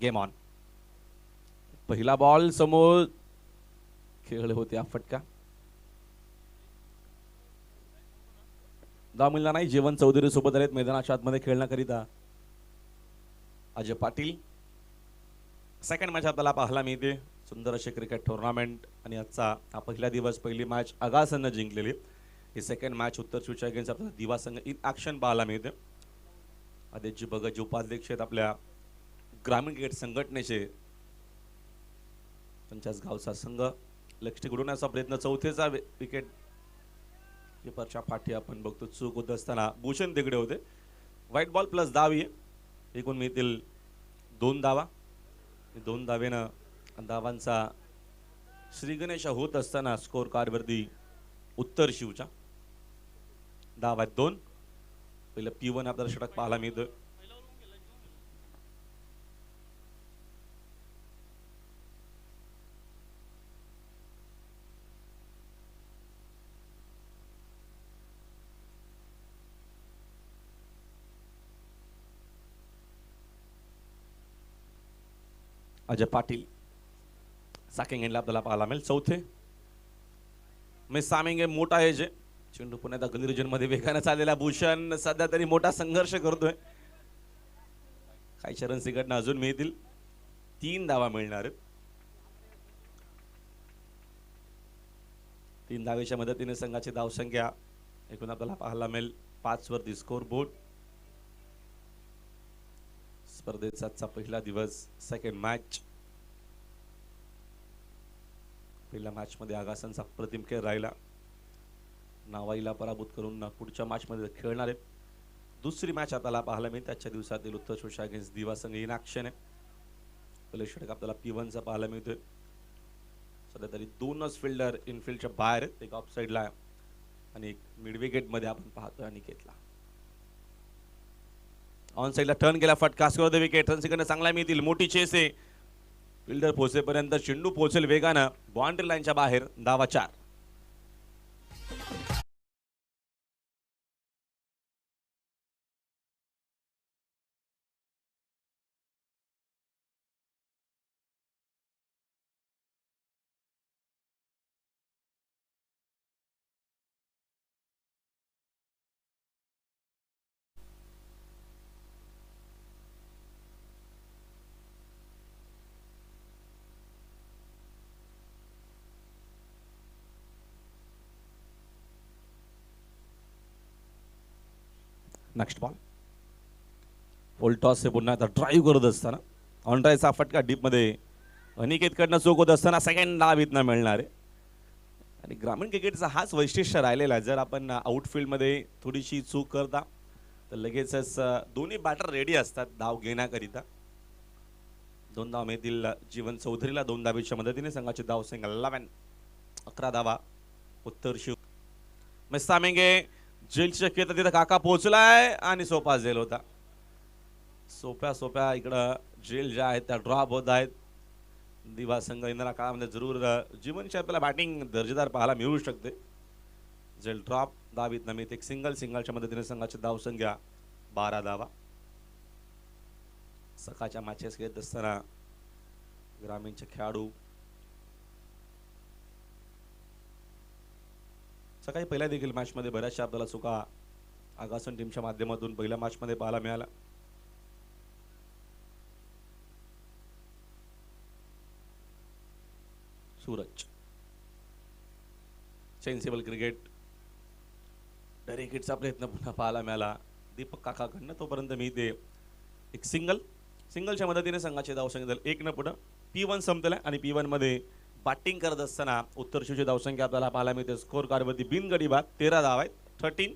Game on. पहिला ball समोर खेळले होते फटका. धाव मिळणार नाही. जीवन चौधरी सोबत आहेत मैदानाच्या आतमध्ये खेळण्याकरिता. अजय पाटील. सेकंड मॅच आपल्याला पाहायला मिळते. सुंदर असे क्रिकेट टुर्नामेंट आणि आजचा हा पहिला दिवस. पहिली मॅच आगासनं जिंकलेली. ही सेकंड मॅच उत्तर स्विच अगेन्स्ट आपल्याला दिवा संघ इन ॲक्शन पाहायला मिळते. आदित्यजी भगत जे उपाध्यक्ष आहेत आपल्या ग्रामीण क्रिकेट संघटनेचे, त्यांच्याच गावचा संघ लक्ष्य घडवण्याचा प्रयत्न. चौथेचा विकेट किपरच्या पाठी आपण बघतो चूक होत असताना भूषण तिकडे होते. व्हाईट बॉल प्लस धाव एकूण मिळतील 2 धावा. 2 धावेनं धावांचा श्रीगणेश होत असताना स्कोर कार्डवरती उत्तर शिवच्या धावा 2. पहिलं P1 आपल्याला षटक पाहायला मिळतं. अजय पाटील साकिंग एंडला आपल्याला पाहायला मिळेल. चौथे मिस सामिंगे मोठा आहे जे चेंडू पुण्यात गली रिजन मध्ये वेगाने चाललेला भूषण सध्या तरी मोठा संघर्ष करतोय. काही रन सिकटनं अजून मिळतील. 3 धावा मिळणार. 3 धावेच्या मदतीने संघाची धावसंख्या एकूण आपल्याला पाहायला मिळेल 5 वरती स्कोर बोर्ड. स्पर्धेचा आजचा पहिला दिवस. Second match. पहिल्या मॅच मध्ये आगासांचा प्रतिम खेळ राहिला. नावाईला पराभूत करून पुढच्या मॅच मध्ये खेळणार आहेत. दुसरी मॅच आपल्याला पाहायला मिळते आजच्या दिवसातील उत्तर स्विच अगेन्स्ट दिवा संघ इन ॲक्शन आहे. पहिलं षटक आपल्याला P1 चा पाहायला मिळतोय. सध्या तरी 2च फिल्डर इनफिल्डच्या बाहेर आहेत. एक ऑफ साइडला आणि एक मिड विकेट मध्ये आपण पाहतोय अनिकेतला. ऑन साइडला टर्न केला फटका. Score wicket. रन सिकंड चांगला मिळतील. मोठी चेस आहे. फिल्डर पोहोचेपर्यंत चेंडू पोहोचेल वेगानं बाउंड्री लाईनच्या बाहेर. धावा 4. Next ball. फुल टॉस से पुन्हा आता ड्राईव्ह करत असताना ऑन ड्राईव्हचा फटका डीप मध्ये अनिकेतकडनं चूक होत असताना सेकंड धाव इथनं मिळणार आहे. आणि ग्रामीण क्रिकेटचा हाच वैशिष्ट्य राहिलेला आहे. जर आपण आउटफील्ड मध्ये थोडीशी चूक करता तर लगेचच दोन्ही बॅटर रेडी असतात धाव घेण्याकरिता. 2 धाव मिळतील जीवन चौधरीला. 2 धावेच्या मदतीने संघाची धावसंख्या 11 धावा. उत्तर शिव मिस सामिंगे जेलची शक्यता तिथं काका पोहोचलाय आणि सोपा जेल होता. सोप्या इकडं जेल ज्या आहेत त्या ड्रॉप होत आहेत. दिवा संघ येणाऱ्या काळामध्ये जरूर जीवनची आपल्याला बॅटिंग दर्जेदार पाहायला मिळू शकते. जेल ड्रॉप धावीत नमित एक सिंगलच्या मदतीने संघाची धावसंख्या 12 धावा. सकाळच्या मॅचेस खेळत असताना ग्रामीणचे खेळाडू सकाळी पहिल्या देखील मॅच मध्ये बऱ्याचशा आपल्याला चुका आगासन टीमच्या माध्यमातून पहिल्या मॅच मध्ये पाहायला मिळाला. सूरज सेन्सिबल क्रिकेट डेरिकेटचा प्रयत्न पुन्हा पाहायला मिळाला दीपक काकाकडनं. तोपर्यंत मी ते एक सिंगलच्या मदतीने संघाचे धावसंख्या 1 पुढं. P1 संपलेला आणि P1 मध्ये बॅटिंग करत असताना उत्तर शिवची धावसंख्या आपल्याला पाहायला मिळते. स्कोर कार्डवरती बिनगडी बाद 13 धावा आहेत. 13.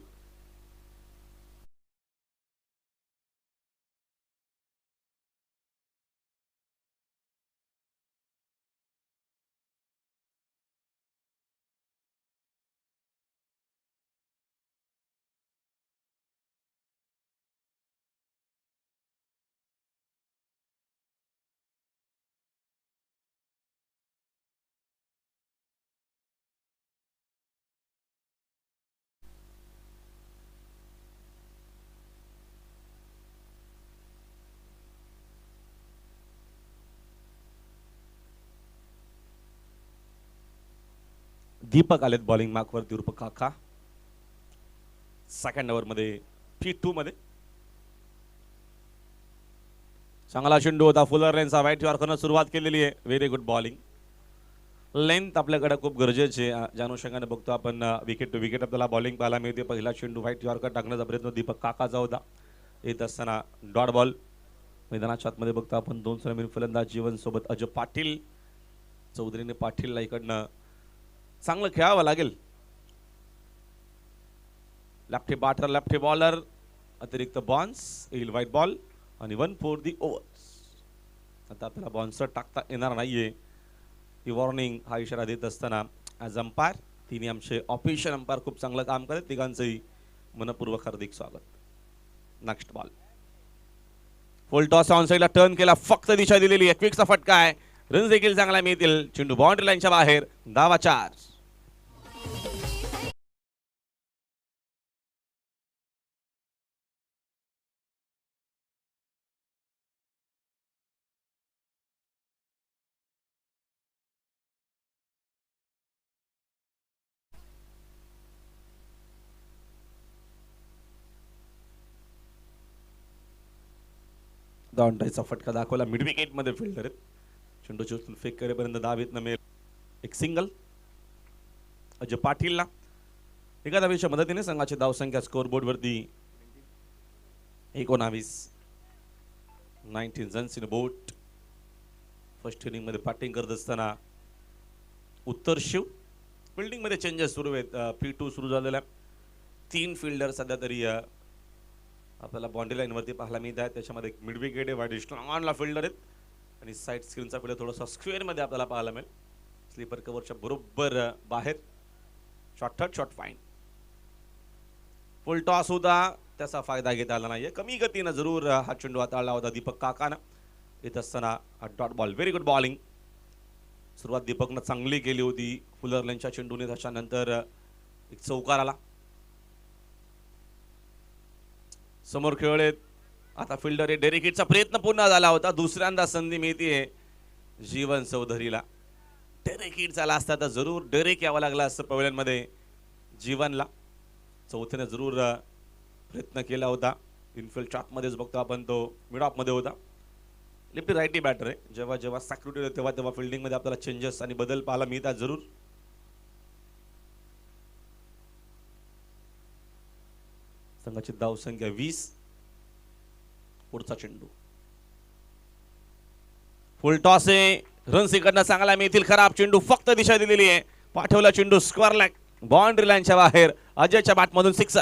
दीपक आलेत बॉलिंग मार्कवरती उर्फ काका. सेकंड ओव्हरमध्ये P2 मध्ये चांगला चेंडू होता. फुलर लेनचा वाईट यॉर्करनं सुरुवात केलेली आहे. Very good bowling. लेंथ आपल्याकडे खूप गरजेचे आहे. ज्या अनुषंगाने बघतो आपण विकेट टू विकेट आपल्याला बॉलिंग पाहायला मिळते. पहिला चेंडू व्हाईट यॉर्कर टाकण्याचा प्रयत्न दीपक काकाचा होता. येत असताना डॉट बॉल. मैदानाच्या आतमध्ये बघतो आपण 2 सलामीर फलंदाज जीवन सोबत अजय पाटील. चौधरीने पाटीलला इकडनं चांगलं खेळावं लागेल. लेफ्टी बॅटर लेफ्टी बॉलर अतिरिक्त बॉन्स येईल व्हाईट बॉल आणि 1 फॉर दी ओव्हर्स. आता आपल्याला बॉन्सर टाकता येणार नाहीये ही वॉर्निंग हा इशारा देत असताना ॲज अंपायर तिन्ही आमचे ऑफिशियल अंपायर खूप चांगलं काम करत. तिघांचंही मनपूर्वक हार्दिक स्वागत. Next ball. Full toss on साईडला टर्न केला. फक्त दिशा दिलेली आहे. क्विकचा फटका आहे. रन्स देखील चांगला मिळतील. चेंडू बाउंड्री लाईनच्या बाहेर. धावा 4. दांडाईचा फटका दाखवला. मिड विकेट मध्ये फिल्डर आहेत. चेंडूची उचलून फेक करेपर्यंत धाव येत मिळेल. एक सिंगल अजय पाटीलला. एका धावेच्या मदतीने संघाची धावसंख्या स्कोअर बोर्ड वरती 19. 19 runs in boat. First inning मध्ये बॅटिंग करत असताना उत्तर शिव. फिल्डिंग मध्ये चेंजेस सुरू आहेत. P2 सुरू झालेला. 3 फिल्डर सध्या तरी आपल्याला बाउंड्री लाईन वरती पाहायला मिळत आहे. त्याच्यामध्ये एक मिड विकेट आहे. वाईट स्ट्रॉंगला फिल्डर आहेत आणि साईड स्क्रीनचा फिल्डर थोडासा स्क्वेअर मध्ये आपल्याला पाहायला मिळेल. स्लीपर कव्हरच्या बरोबर बाहेर. Short third short fine. फुल टॉस होता. त्याचा फायदा घेता आला नाहीये. कमी गतीनं जरूर हा चेंडू हाताळला होता दीपक काकानं. येत असताना dot ball. Very good bowling. सुरुवात दीपकनं चांगली केली होती. फुलर लेनच्या चेंडूने त्याच्यानंतर एक चौकार आला. समोर खेळलेत. आता फिल्डर डेरेक हिटचा प्रयत्न पुन्हा झाला होता. दुसऱ्यांदा संधी मिळते जीवन चौधरीला. डेरेक हिट झाला असता तर जरूर डेरेक यावं लागला असतं पवळ्यांमध्ये जीवनला. चौथ्याने जरूर प्रयत्न केला होता. इनफिल्ड शॉटमध्येच बघतो आपण तो मिड ऑफ मध्ये होता. लेफ्टी राईटी बॅटर आहे. जेव्हा जेव्हा सॅक्युरिटी होते तेव्हा तेव्हा फिल्डिंग मध्ये आपल्याला चेंजेस आणि बदल पाहायला मिळतात जरूर. संघाची धाव संख्या 20. पुढचा चेंडू. फुल टॉस आहे. रन्स इकडनं चांगला मिळतील. खराब चेंडू. फक्त दिशा दिलेली आहे. पाठवला चेंडू स्क्वेअर लॅग. बाउंड्री लाईनच्या बाहेर. अजयच्या बॅटमधून सिक्सर.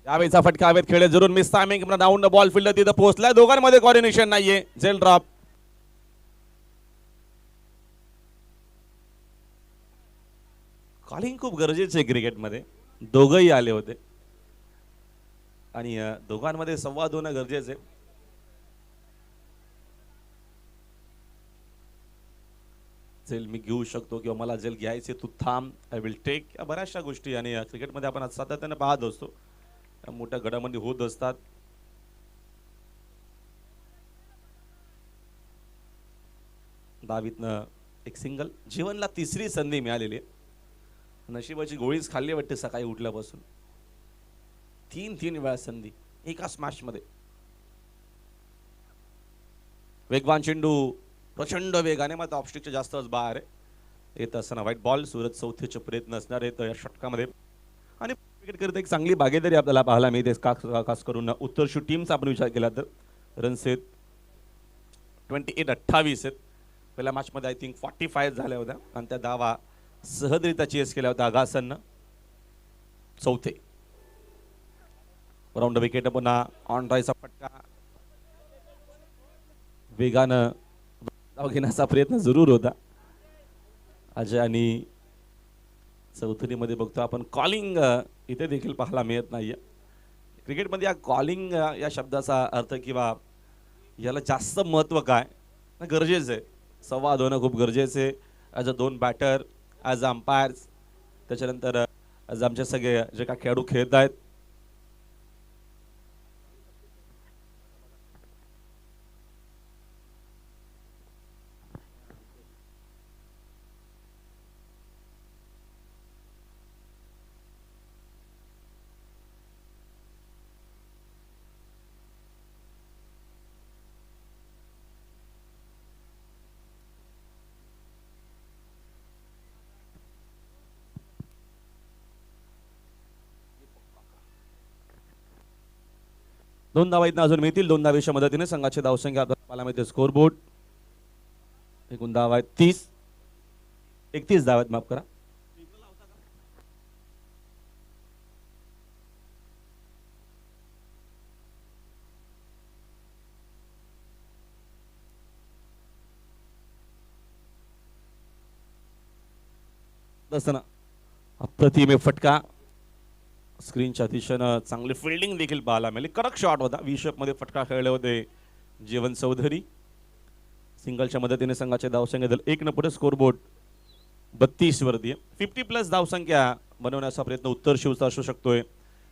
यावेळीचा फटका हवेत खेळले जरूर miss timing. Down ball fielder तिथं पोहोचलाय. दोघांमध्ये कॉर्डिनेशन नाहीये. झेल ड्रॉप. कॉलिंग खूप गरजेचे आहे क्रिकेटमध्ये. दोघंही आले होते आणि दोघांमध्ये संवाद होणं गरजेचं आहे. जेल मी घेऊ शकतो किंवा मला जेल घ्यायचे तू थांब. I will take. या बऱ्याचशा गोष्टी आणि क्रिकेटमध्ये आपण सातत्याने पाहत असतो. मोठ्या घडामोडी होत असतात. दावीतनं एक सिंगल. जीवनला तिसरी संधी मिळालेली आहे. नशिबाची गोळीच खाल्ली वाटते सकाळी उठल्यापासून. तीन वेळा संधी एका स्मॅशमध्ये. वेगवान चेंडू प्रचंड वेगाने, मात्र ऑफस्टिकच्या जास्तच बाहेर आहे. येत असताना व्हाईट बॉल. सूरज चौथीचे प्रयत्न असणार आहेत या षटकामध्ये. आणि क्रिकेट करत एक चांगली भागीदारी आपल्याला पाहायला मिळते, खास करून उत्तरशू टीमचा आपण विचार केला तर. रन्स आहेत 28-28 आहेत. पहिल्या मॅचमध्ये आय थिंक 45 झाल्या होत्या आणि त्या धावा सहजरित्या चेस केल्या होत्या अगासननं. चौथे राऊंड विकेट. पुन्हा ऑन ड्रायचा फटका. वेगानं धाव घेण्याचा प्रयत्न जरूर होता अजय. आणि चौथरीमध्ये बघतो आपण कॉलिंग इथे देखील पाहायला मिळत नाहीये. क्रिकेटमध्ये या कॉलिंग या शब्दाचा अर्थ किंवा याला जास्त महत्त्व काय गरजेचं आहे. संवाद होणं खूप गरजेचं आहे. As a 2 batter, as a umpires, त्याच्यानंतर ॲज आमचे सगळे जे काय खेळाडू खेळत आहेत. दोन धावा इथं अजून मिळतील. 2 धावेच्या मदतीने संघाची धावसंख्या आपल्याला पाहायला मिळते. स्कोर बोर्ड एकूण धावा आहेत 31 धावा आहेत, माफ करा. असताना अप्रतिम फटका. स्क्रीनच्या दिशेनं चांगली फिल्डिंग देखील पाहायला मिळाली. कडक शॉट होता. मध्ये फटका खेळले होते जीवन चौधरी. सिंगलच्या मदतीने संघाचे धावसंख्या 1 न पुढे. स्कोर बोर्ड 32 वरती. 50+ धावसंख्या बनवण्याचा प्रयत्न उत्तर शिवचा असू शकतोय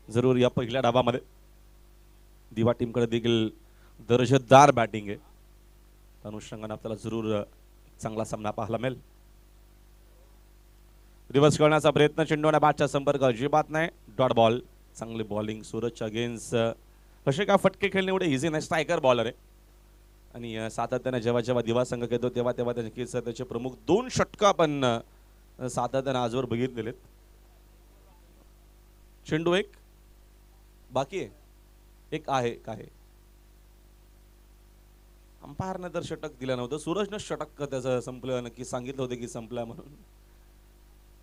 जरूर या पहिल्या डावामध्ये. दिवा टीमकडे देखील दर्जेदार बॅटिंग आहे. अनुषंगाने आपल्याला जरूर चांगला सामना पाहायला मिळेल. रिव्हर्स करण्याचा प्रयत्न. चेंडूने बॅटच्या संपर्क अजिबात नाही. Dot ball. चांगली बॉलिंग सूरजच्या अगेन्स्ट. कसे काय फटके खेळणे एवढे इझी नाही. स्ट्रायकर बॉलर आहे आणि सातत्याने जेव्हा दिवा संघ खेळतो तेव्हा त्याचे प्रमुख 2 षटकं आपण सातत्याने आजवर बघितलेले. चेंडू एक बाकी आहे. एक आहे काय अंपायरने तर षटक दिलं नव्हतं. सूरजनं षटक त्याचं संपलं, नक्की सांगितलं होतं की संपलं म्हणून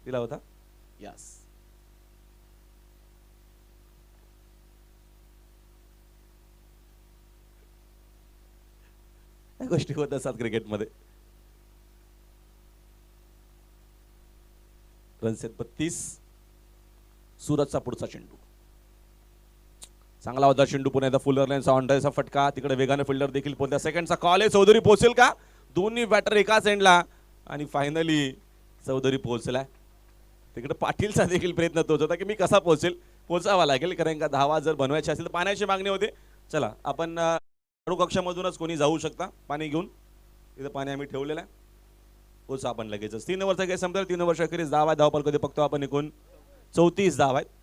दिला होता. यस. या गोष्टी होत असतात क्रिकेटमध्ये. रन्स आहेत 32. सूरजचा पुढचा चेंडू चांगला होता. चेंडू पुन्हा एकदा फुलर लाईनचा ऑनडायचा फटका. तिकडे वेगाने फिल्डर देखील पोहोचला. सेकंडचा कॉल आहे. चौधरी पोहोचेल का? दोन्ही बॅटर एकाच एंडला आणि फायनली चौधरी पोहोचलाय. तिकडे पाटीलचा देखील प्रयत्न तोच होता की मी कसा पोहोचावा लागेल, कारण का धावा जर बनवायची असेल तर पाण्याची मागणी होते. चला आपण कक्षामधूनच कोणी जाऊ शकता पाणी घेऊन. इथं पाणी आम्ही ठेवलेलं आहे. पोचा आपण लगेचच. 3 ओव्हरचा गेम संपला. 3 ओव्हर अखेरीस धावा धावपल कधी बघतो आपण एकूण 34 धावा आहेत.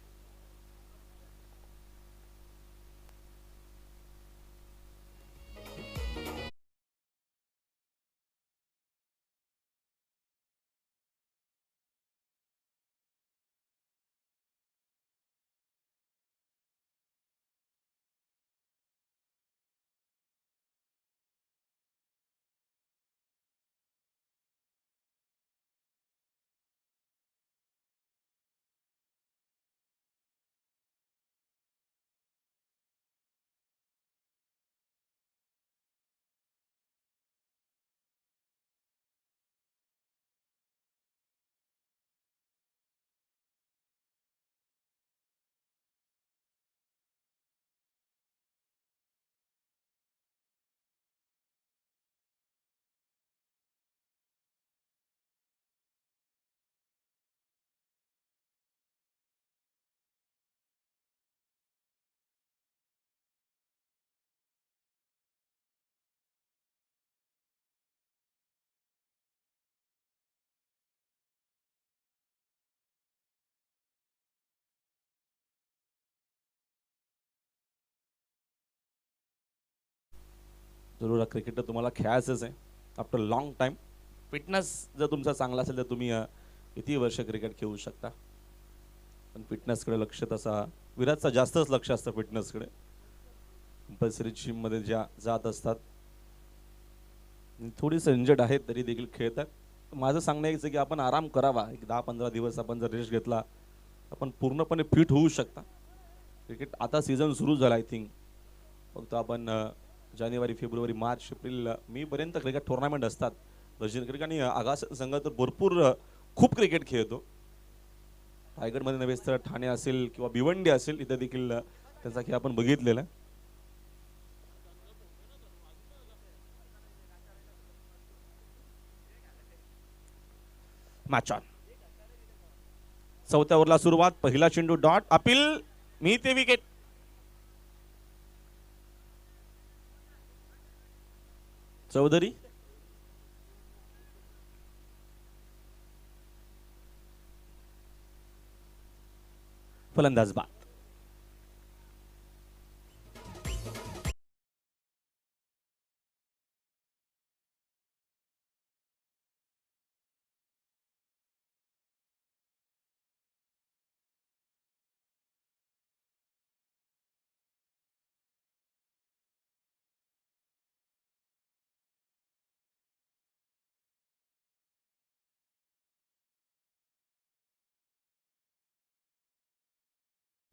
जरूर हा क्रिकेट तुम्हाला खेळायचंच आहे आफ्टर लॉंग टाईम. फिटनेस जर तुमचा चांगला असेल तर तुम्ही किती वर्ष क्रिकेट खेळू शकता. पण फिटनेसकडे लक्ष तसा विराटचा जास्तच लक्ष असतं फिटनेसकडे. कंपल्सरी जिममध्ये ज्या जात असतात. थोडीसं इंजर्ड आहेत तरी देखील खेळतात. माझं सांगणं यायचं की आपण आराम करावा. एक 10-15 दिवस आपण जर रेस्ट घेतला आपण पूर्णपणे फिट होऊ शकता. क्रिकेट आता सीझन सुरू झाला. आय थिंक फक्त आपण जानेवारी, फेब्रुवारी, मार्च, एप्रिल, मे पर्यंत क्रिकेट टुर्नामेंट असतात. रशियन क्रिकेट आणि आगास संघ तर भरपूर खूप क्रिकेट खेळतो. रायगडमध्ये नव्हे तर ठाणे असेल किंवा भिवंडी असेल इथे देखील त्याचा खेळ आपण बघितलेला आहे. Match on. चौथ्या ओव्हरला सुरुवात. पहिला चेंडू डॉट. अपील मी ते विकेट. चौधरी फलंदाज बाद.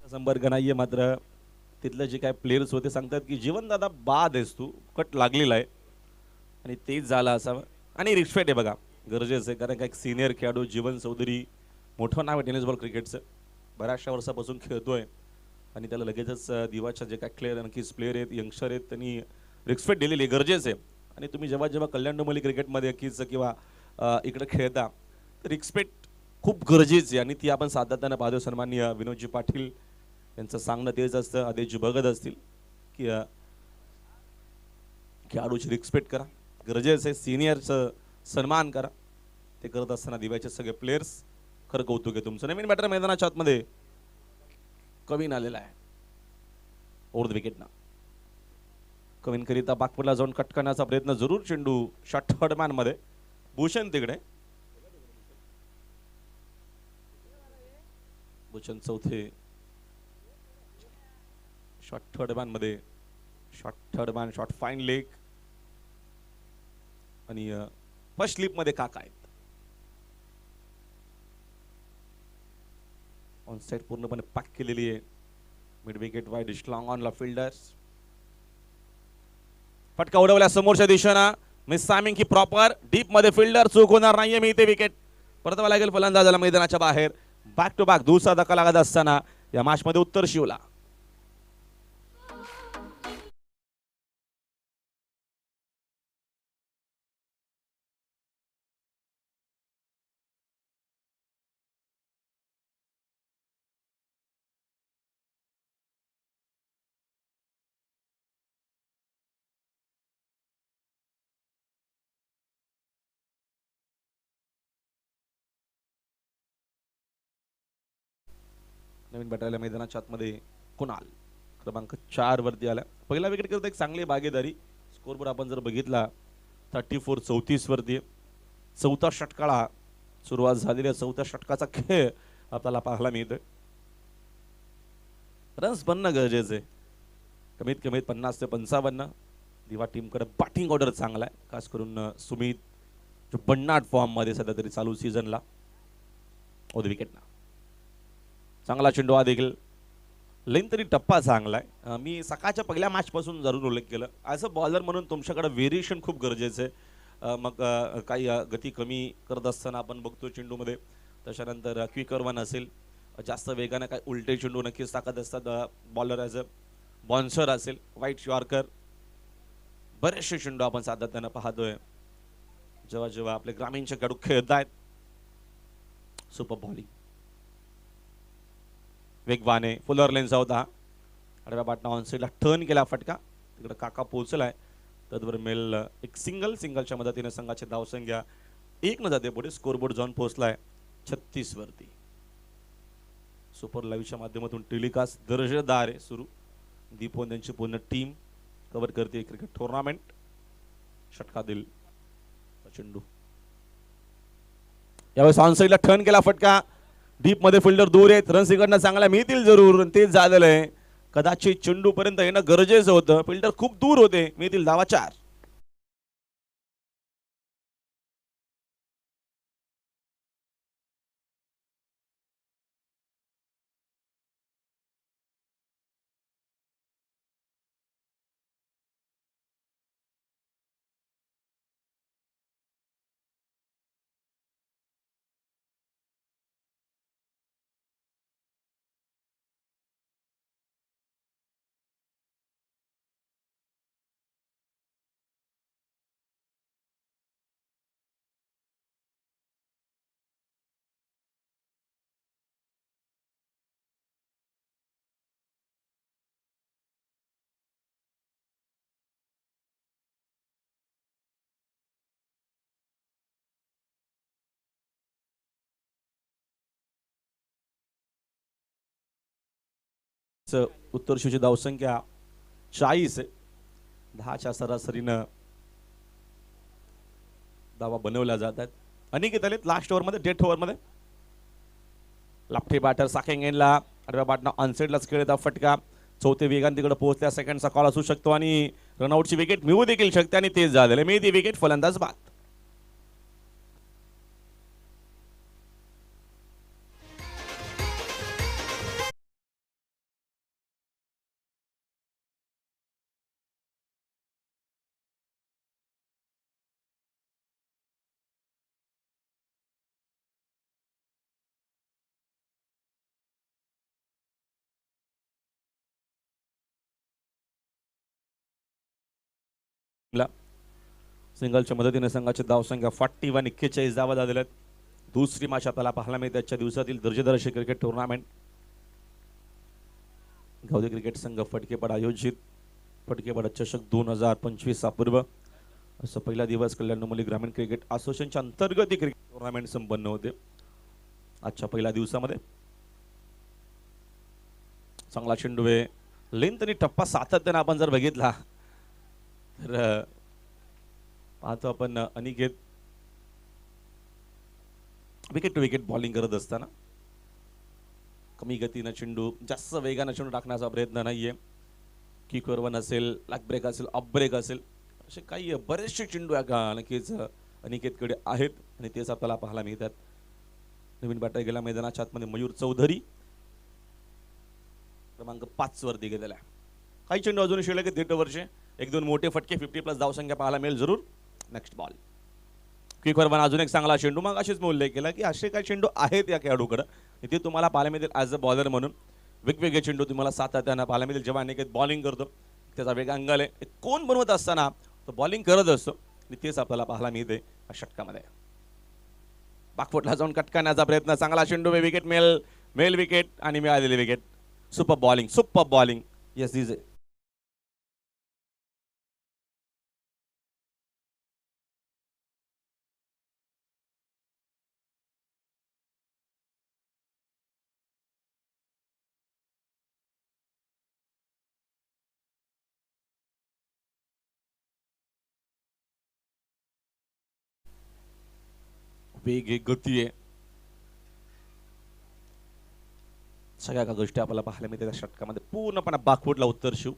संपर्क नाहीये मात्र तिथले जे काय प्लेयर्स होते सांगतात की जीवनदादा बाद आहेस तू. कट लागलेला आहे आणि तेच झालं असावं. आणि रिस्पेक्ट आहे बघा गरजेचं आहे. कारण का एक सिनियर खेळाडू जीवन चौधरी मोठं नाव आहे टेनिस बॉल क्रिकेटचं. बऱ्याचशा वर्षापासून खेळतोय आणि त्याला लगेचच दिवाच्या जे काय प्लेयर नक्कीच प्लेयर आहेत यंगस्टर आहेत त्यांनी रिस्पेक्ट दिलेली आहे. गरजेचं आहे. आणि तुम्ही जेव्हा जेव्हा कल्याण डोंबिवली क्रिकेटमध्ये नक्कीच किंवा इकडे खेळता तर रिस्पेक्ट खूप गरजेची आहे आणि ती आपण सातत्यानं पाहतो. सन्माननीय विनोदजी पाटील यांचं सांगणं तेच असतं. आदेशजी बघत असतील की खेळाडूची रिस्पेक्ट करा. गरजेचं आहे. सिनियरचं सन्मान करा. ते करत असताना दिव्याचे सगळे प्लेयर्स खरं कौतुक आहे तुमचं. नवीन बॅटर मैदानाच्या आतमध्ये कविन आलेला आहे. ओव्हर द विकेट ना कविन करिता बागपूरला जाऊन कट करण्याचा प्रयत्न जरूर. चेंडू शॉट थर्ड मॅन मध्ये. भूषण तिकडे. भूषण चौथे. शॉट थर्ड मॅन मध्ये. Shot third man. Shot fine leg आणि फर्स्ट स्लिप मध्ये काका आहेत. ऑन साइड पूर्णपणे पॅक केलेली आहे. Mid wicket wide strong on ला फिल्डर्स. फटका उडवल्या समोरच्या दिशेनं. मिस टायमिंग की प्रॉपर डीप मध्ये फिल्डर चूक होणार नाहीये. मी इथे विकेट परतवा लागेल फलंदाजाला मैदानाच्या बाहेर. बॅक टू बॅक दुसरा धक्का लागत असताना या मॅच मध्ये उत्तर शिवला. नवीन बॅटरला मैदानाच्या आतमध्ये कुणाल क्रमांक 4 वरती आला. पहिला विकेट करता एक चांगली भागीदारी. स्कोरबोर्ड आपण जर बघितला 34-34 वरती. चौथा षटकाला सुरुवात झालेल्या चौथ्या षटकाचा खेळ आपल्याला पाहायला मिळतोय. रन्स बनणं गरजेचं आहे. कमीत कमीत 50 ते 55. दिवा टीमकडे बॅटिंग ऑर्डर चांगला आहे. खास करून सुमित जो बन्नाट फॉर्म मध्ये सध्या तरी चालू सीझनला. ओव्हर द विकेट ना चांगला चेंडू हा देखील लेन तरी टप्पा चांगला आहे. मी सकाळच्या पहिल्या मॅच पासून जरूर उल्लेख केलं ॲज अ बॉलर म्हणून तुमच्याकडे व्हेरिएशन खूप गरजेचं आहे. मग काही गती कमी करत असताना आपण बघतो चेंडूमध्ये. त्याच्यानंतर क्विकर वन असेल जास्त वेगाने काय उलटे चेंडू नक्कीच टाकत असतात बॉलर. ॲज अ बॉन्सर असेल व्हाईट यॉर्कर बरेचसे चेंडू आपण सातत्यानं पाहतोय जेव्हा जेव्हा आपले ग्रामीणचे खेळाडू खेळत आहेत. सुपर बॉलिंग वेगवाने फुलर लेन्सचा होता. आडव्या बाटना ऑन साईडला टर्न केला फटका. तिकडे काका पोहोचलाय. तद्वर मेल एक सिंगलच्या मदतीने संघाची धावसंख्या 1 न जाते पुढे. स्कोरबोर्ड जाऊन पोहोचलाय 36 वरती. सुपर लाईव्हच्या माध्यमातून टेलिकास्ट दर्जेदार आहे सुरू. दीपोन त्यांची पूर्ण टीम कव्हर करते क्रिकेट टुर्नामेंट. षटका देईल चेंडू. यावेळेस ऑन साईडला टर्न केला फटका. डीप मध्ये फिल्डर दूर आहेत. रन्स इकडनं चांगला मिळतील जरूर. तेच झालेलं आहे. कदाचित चेंडू पर्यंत येणं गरजेचं होतं. फिल्डर खूप दूर होते. मिळतील धावा 4. उत्तर धावसंख्या 40 आहे. 10च्या सरासरीनं धावा बनवल्या जातात. अनिकेत आलेत लास्ट ओव्हरमध्ये, डेथ ओव्हरमध्ये. लाफ्टी बॅटर साकेंग एनला आडव्या बॅटनं ऑनसाईडलाच खेळता फटका. चौथे वेगान तिकडे पोहोचल्या. सेकंडचा कॉल असू शकतो आणि रनआउटची विकेट मिळू देखील शकते आणि तेच झालेलं. मी ती विकेट फलंदाज बाद. सिंगलच्या मदतीने संघाची धावसंख्या 41. 41 धावा झालेल्या आहेत. दुसरी मॅच आपल्याला पाहायला मिळते आजच्या दिवसातील दर्जेदार अशी क्रिकेट टुर्नामेंट. गावठी क्रिकेट संघ फटकेपड आयोजित फटकेपड चषक 2025 अपूर्व असं पहिला दिवस कल्याण डोंबिवली ग्रामीण क्रिकेट असोसिएशनच्या अंतर्गत क्रिकेट टुर्नामेंट संपन्न होते. आजच्या पहिल्या दिवसामध्ये चांगला चेंडू आहे. लेंथ आणि टप्पा सातत्याने आपण जर बघितला तर पाहतो आपण Aniket wicket to wicket bowling करत असताना कमी गतीनं चेंडू, जास्त वेगानं चेंडू टाकण्याचा प्रयत्न नाहीये. किक वन असेल, लॅग ब्रेक असेल, अप ब्रेक असेल, असे काही बरेचसे चेंडू नक्कीच अनिकेतकडे आहेत आणि तेच आपल्याला पाहायला मिळतात. नवीन बॅटर गेला मैदानाच्या आतमध्ये मयूर चौधरी क्रमांक 5 वरती गेलेला आहे. काही चेंडू अजून शिल्लक आहेत. 1.5 वर्षे, 1-2 मोठे फटके, 50+ धावसंख्या पाहायला मिळेल जरूर. नेक्स्ट बॉल क्विक वन, अजून एक चांगला चेंडू. मग अशीच उल्लेख केला की असे काही चेंडू आहेत या खेळाडूकडे, ते तुम्हाला पाहायला मिळतील ॲज अ बॉलर म्हणून. वेगवेगळे चेंडू तुम्हाला सातत्यानं पाहायला मिळतील. जेव्हा अनेक बॉलिंग करतो त्याचा वेग अंगाल आहे, कोण बनवत असताना तो बॉलिंग करत असतो आणि तेच आपल्याला पाहायला मिळते या षटकामध्ये. बाकफुटला जाऊन कटकाण्याचा प्रयत्न, चांगला चेंडू, विकेट मेल विकेट आणि मिळालेली wicket. Super bowling. Yes DJ. वेग आहे, गती आहे, सगळ्या का गोष्टी आपल्याला पाहायला मिळते त्या षटकामध्ये. पूर्णपणे बाकफुटला उत्तर शिव.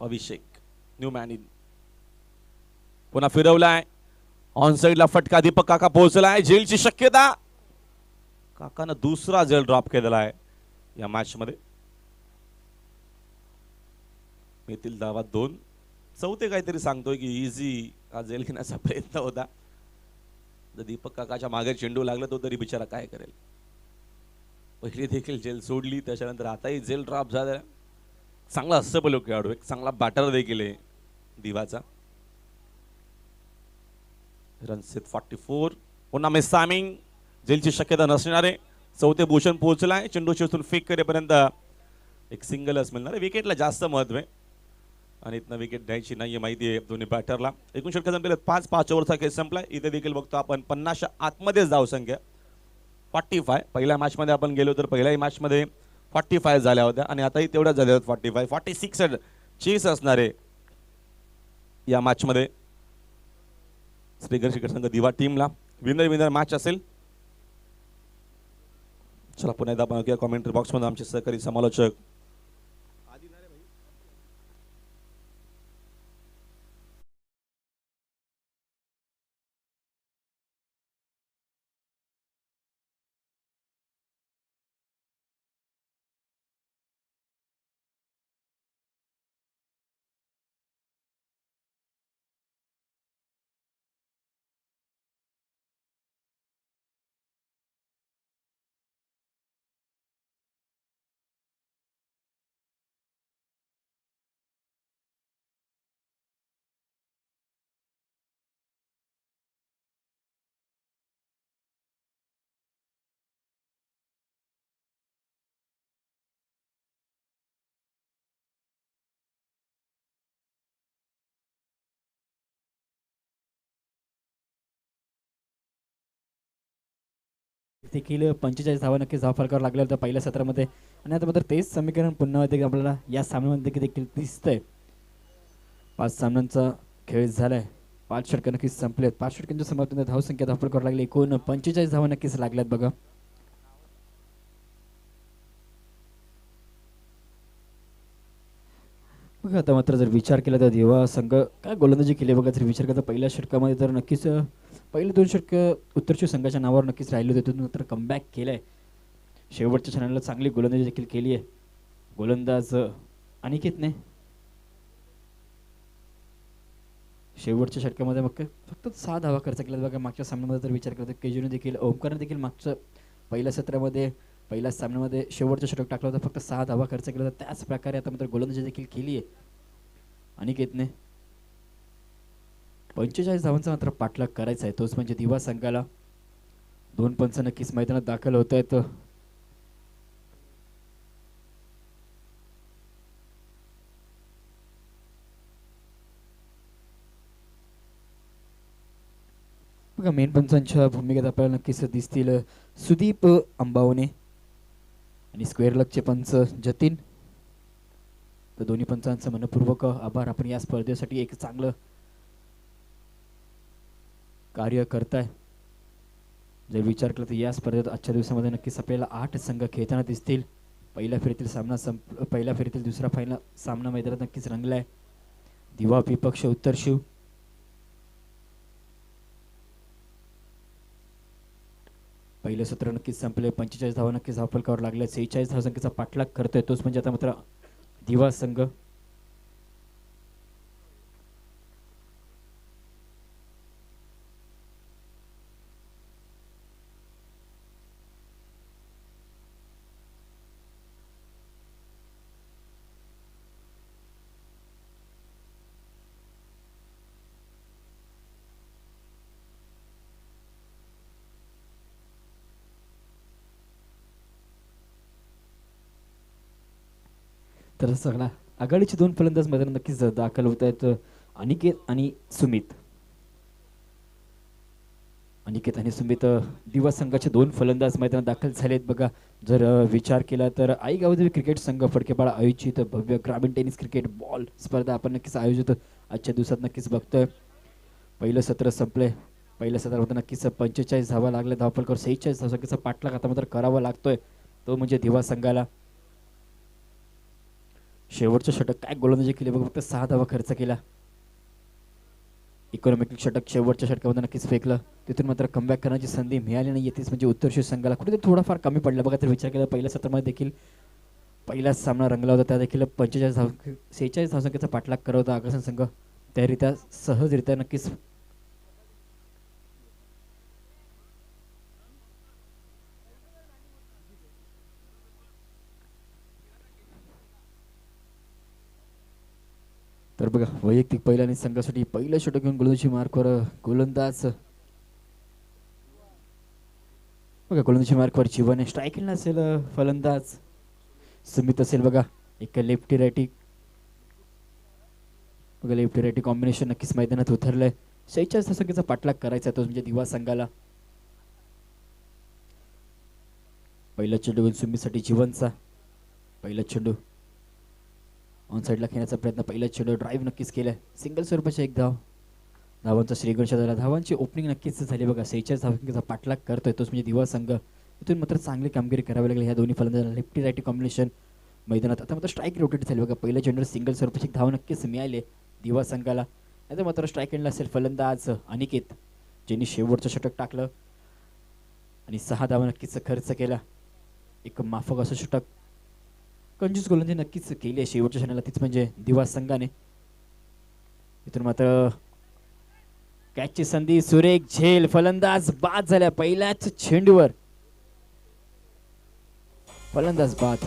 अभिषेक न्यू मॅन इन, पुन्हा फिरवलाय. ऑन साइडला फटका. दीपक काका पोहोचलाय. जेलची शक्यता. काकानं दुसरा जेल ड्रॉप केलेला आहे या मॅच मध्ये. मिळतील धावा 2. चौथे काहीतरी सांगतोय की इझी हा जेल घेण्याचा प्रयत्न होता. जर दीपक काकाच्या मागे चेंडू लागला तो तरी बिचारा काय करेल. पहिली देखील जेल सोडली, त्याच्यानंतर आताही जेल ड्रॉप झाला. चांगला हस्तबल खेळाडू, एक चांगला बॅटर देखील आहे दिवाचा. रनसेट 44. पुन्हा मिस टायमिंग. जेलची शक्यता नसणारे. चौथे भूषण पोहोचलाय. चेंडू शेतून फेक करेपर्यंत एक सिंगलच मिळणार आहे. विकेटला जास्त महत्व आहे आणि इथनं विकेट द्यायची नाहीये माहिती आहे दोन्ही बॅटरला. एकूण षटक संपले 5 ओव्हरचा खेळ संपलाय. इथे देखील बघतो आपण 50च्या आतमध्येच धावसंख्या 45. पहिल्या मॅचमध्ये आपण गेलो तर पहिल्याही मॅचमध्ये 45 झाल्या होत्या आणि आताही तेवढ्याच झाल्या होत्या 45. 46 चेस असणारे या मॅचमध्ये श्रीगणेश क्रिकेट संघ दिवा टीमला विनर मॅच असेल. चला पुन्हा एकदा आपण कॉमेंट्री बॉक्समध्ये आमचे सहकारी समालोचक देखील 45 धावा नक्कीच धाव फलकावर लागल्या होत्या पहिल्या सत्रामध्ये आणि आता मात्र तेच समीकरण पुन्हा आपल्याला या सामन्यामध्ये देखील दिसतंय. 5 सामन्यांचा खेळ झालाय. 5 षटकं नक्कीच संपलेत. 5 षटकांच्या समाप्तीने धावसंख्या धाव फलकावर लागली. एकूण 45 धावा नक्कीच लागल्यात बघा. बघा आता मात्र जर विचार केला तर दिवा संघ काय गोलंदाजी केली बघा. जर विचार केला पहिल्या षटकामध्ये तर नक्कीच पहिले 2 षटकं उत्तरची संघाच्या नावावर नक्कीच राहिले होते. तिथून मात्र कमबॅक केलंय. शेवटच्या क्षणाला चांगली गोलंदाजी देखील केली आहे गोलंदाज अनिकेतने. शेवटच्या षटकामध्ये मग फक्त 6 धावा खर्च केल्या बघा. मागच्या सामन्यामध्ये जर विचार केला तर केजूने देखील ओमकारने देखील मागच्या पहिल्या सत्रामध्ये पहिल्या सामन्यामध्ये शेवटचं षटक टाकलं होतं. फक्त 6 धावा खर्च केला होता. त्याच प्रकारे आता मात्र गोलंदाजी देखील केली आहे अनिकेतने. 45 धावांचा मात्र पाठलाग करायचा आहे. तोच म्हणजे दिवा संघाला 2 पंच नक्कीच मैदानात दाखल होत आहेत. बघा मेन पंचांच्या भूमिकेत आपल्याला नक्कीच दिसतील सुदीप अंबावणे आणि स्क्वेअर लकचे पंच जतीन. तर दोन्ही पंचांचं मनपूर्वक आभार. आपण या स्पर्धेसाठी एक चांगलं कार्य करताय. जर विचार केला तर या स्पर्धेत आजच्या दिवसामध्ये नक्कीच आपल्याला 8 संघ खेळताना दिसतील. पहिल्या फेरीतील सामना पहिल्या फेरीतील दुसरा फायनल सामना मैदानात नक्कीच रंगलाय. दिवा विपक्ष उत्तर शिव. पहिलं सत्र नक्कीच संपले. 45 धावा नक्कीच धाव फलकावर लागल्या. 46 धावसंख्येचा पाठलाग करतोय. तोच म्हणजे आता मात्र दिवा संघ. तर सगळा आघाडीचे 2 फलंदाज मैदानात नक्कीच दाखल होत आहेत. अनिकेत आणि सुमित. अनिकेत आणि सुमित दिवा संघाचे 2 फलंदाज मैदानात दाखल झालेत बघा. जर विचार केला तर आई गावदेवी क्रिकेट संघ फडकेपाडा आयोजित भव्य ग्रामीण टेनिस क्रिकेट बॉल स्पर्धा आपण नक्कीच आयोजित आजच्या दिवसात नक्कीच बघतोय. पहिलं सत्र संपले. पहिल्या सत्रामध्ये नक्कीच 45 धावा लागल्या. धावफलकावर 46 धावसंख्येचा पाठलाग आता मात्र करावा लागतोय. तो म्हणजे दिवा संघाला. शेवटचं षटक काय गोलंदाजी केली बघा. फक्त 6 धावा खर्च केला. इकॉनॉमिक षटक शेवटच्या षटकामध्ये नक्कीच फेकलं. तिथून मात्र कमबॅक करण्याची संधी मिळाली नाही. येतेच म्हणजे उत्तरशी संघाला कुठेतरी थोडाफार कमी पडला बघा. तर विचार केला पहिल्या सत्रामध्ये देखील पहिलाच सामना रंगला होता. त्या देखील 46 धावसंख्येचा पाठलाग करत होता आकर्षण संघ. त्यारित्या सहजरित्या नक्कीच तर बघा वैयक्तिक पहिल्या आणि संघासाठी पहिलं षटक घेऊन गोलंदाजी मार्कवर गोलंदाज बघा. गोलंदाजी मार्कवर जीवन स्ट्राईक नसेल. फलंदाज सुमित असेल बघा. एक लेफ्टी राईटी बघा. लेफ्टी राईटी कॉम्बिनेशन नक्कीच मैदानात उतरलंय. 46 धावसंख्येचा पाठलाग करायचा तो म्हणजे दिवा संघाला. पहिला चेंडू घेऊन सुमितसाठी जीवनचा पहिला चेंडू ऑन साईडला खेळण्याचा प्रयत्न, पहिला चेंडू ड्राईव्ह नक्कीच केलाय, सिंगल स्वरूपाची एक धाव. धावांचा श्रीगणेश झाला, धावांची ओपनिंग नक्कीच झाली बघा. 46 धावांचा पाठलाग करतोय तोच म्हणजे दिवा संघ. इथून मात्र चांगली कामगिरी करावी लागली ह्या दोन्ही फलंदाजांना. लेफ्टी राईटी कॉम्बिनेशन मैदानात. आता मात्र स्ट्राईक रोटेट झाली बघा. पहिल्या चेंडूवर सिंगल स्वरूपाची एक धाव नक्कीच मिळाली दिवा संघाला. आता मात्र स्ट्राईक एंडला असेल फलंदाज अनिकेत, ज्यांनी शेवटचं षटक टाकलं आणि 6 धावा नक्कीच खर्च केला. एक माफक असं षटक कंजूस गोलंदाजी नक्कीच केली आहे शेवटच्या क्षणाला, तीच म्हणजे दिवा संघाने. इथून मात्र कॅचची संधी, सुरेख झेल, फलंदाज बाद झाल्या पहिल्याच चेंडूवर. फलंदाज बाद.